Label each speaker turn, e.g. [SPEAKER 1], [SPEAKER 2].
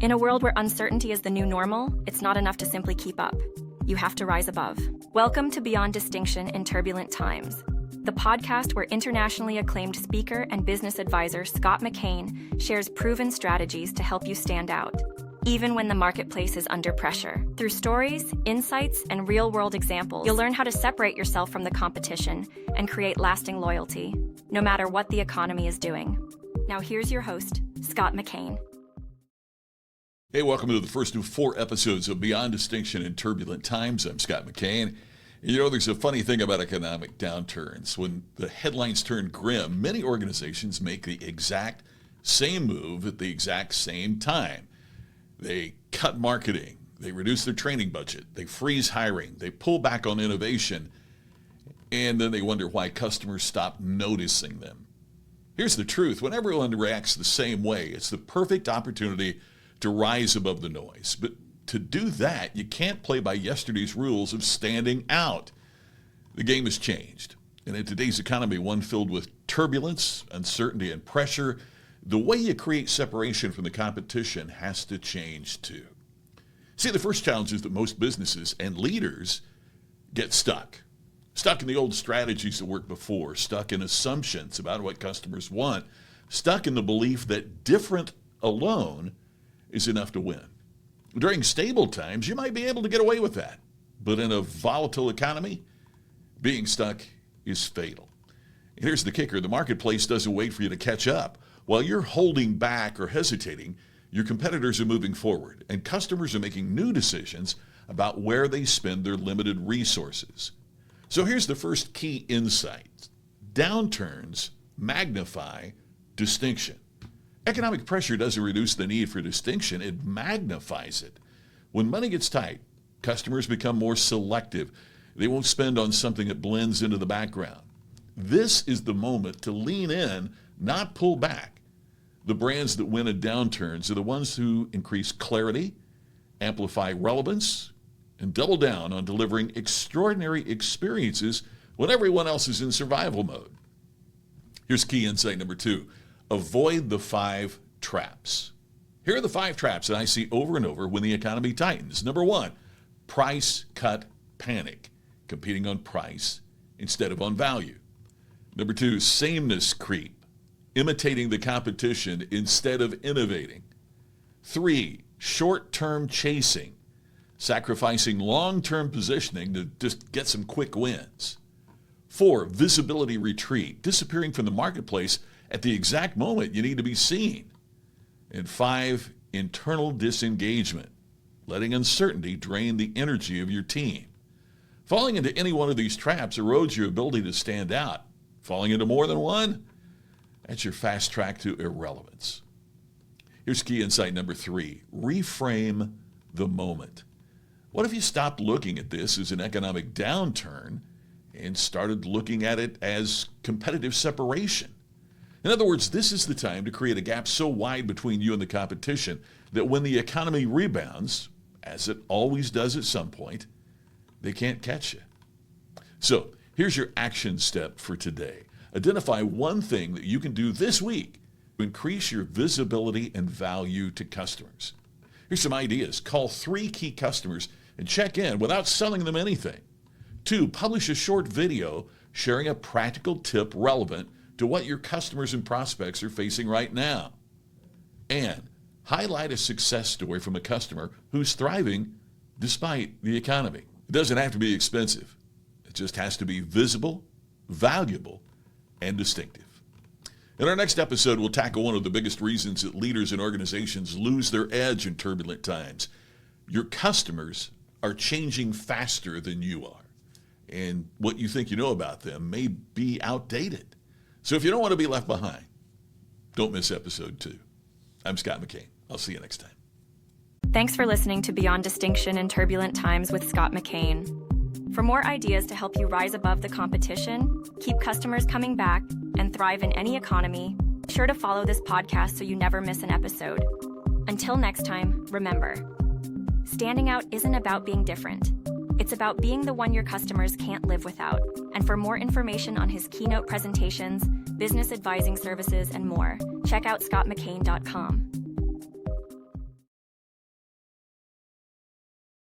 [SPEAKER 1] In a world where uncertainty is the new normal, it's not enough to simply keep up. You have to rise above. Welcome to Beyond Distinction in Turbulent Times, the podcast where internationally acclaimed speaker and business advisor Scott McKain shares proven strategies to help you stand out, even when the marketplace is under pressure. Through stories, insights, and real-world examples, you'll learn how to separate yourself from the competition and create lasting loyalty, no matter what the economy is doing. Now here's your host, Scott McKain.
[SPEAKER 2] Hey, welcome to the first of 4 episodes of Beyond Distinction in Turbulent Times. I'm Scott McKain. You know, there's a funny thing about economic downturns. When the headlines turn grim, many organizations make the exact same move at the exact same time. They cut marketing, they reduce their training budget, they freeze hiring, they pull back on innovation, and then they wonder why customers stop noticing them. Here's the truth. When everyone reacts the same way, it's the perfect opportunity to rise above the noise. But to do that, you can't play by yesterday's rules of standing out. The game has changed. And in today's economy, one filled with turbulence, uncertainty, and pressure, the way you create separation from the competition has to change too. See, the first challenge is that most businesses and leaders get stuck in the old strategies that worked before, stuck in assumptions about what customers want, stuck in the belief that different alone is enough to win. During stable times, you might be able to get away with that. But in a volatile economy, being stuck is fatal. And here's the kicker. The marketplace doesn't wait for you to catch up. While you're holding back or hesitating, your competitors are moving forward, and customers are making new decisions about where they spend their limited resources. So here's the first key insight. Downturns magnify distinction. Economic pressure doesn't reduce the need for distinction, it magnifies it. When money gets tight, customers become more selective. They won't spend on something that blends into the background. This is the moment to lean in, not pull back. The brands that win in downturns are the ones who increase clarity, amplify relevance, and double down on delivering extraordinary experiences when everyone else is in survival mode. Here's key insight number 2. Avoid the 5 traps. Here are the 5 traps that I see over and over when the economy tightens. Number 1, price cut panic, competing on price instead of on value. Number 2, sameness creep, imitating the competition instead of innovating. 3, short-term chasing, sacrificing long-term positioning to just get some quick wins. 4, visibility retreat, disappearing from the marketplace at the exact moment you need to be seen. And 5, internal disengagement, letting uncertainty drain the energy of your team. Falling into any one of these traps erodes your ability to stand out. Falling into more than one, that's your fast track to irrelevance. Here's key insight number 3, reframe the moment. What if you stopped looking at this as an economic downturn and started looking at it as competitive separation? In other words, this is the time to create a gap so wide between you and the competition that when the economy rebounds, as it always does at some point, they can't catch you. So here's your action step for today. Identify one thing that you can do this week to increase your visibility and value to customers. Here's some ideas. Call 3 key customers and check in without selling them anything. 2, publish a short video sharing a practical tip relevant to what your customers and prospects are facing right now. And highlight a success story from a customer who's thriving despite the economy. It doesn't have to be expensive. It just has to be visible, valuable, and distinctive. In our next episode, we'll tackle one of the biggest reasons that leaders and organizations lose their edge in turbulent times. Your customers are changing faster than you are, and what you think you know about them may be outdated. So if you don't want to be left behind, don't miss episode 2. I'm Scott McKain. I'll see you next time.
[SPEAKER 1] Thanks for listening to Beyond Distinction in Turbulent Times with Scott McKain. For more ideas to help you rise above the competition, keep customers coming back, and thrive in any economy, be sure to follow this podcast so you never miss an episode. Until next time, remember, standing out isn't about being different. It's about being the one your customers can't live without. And for more information on his keynote presentations, business advising services, and more, check out scottmckain.com.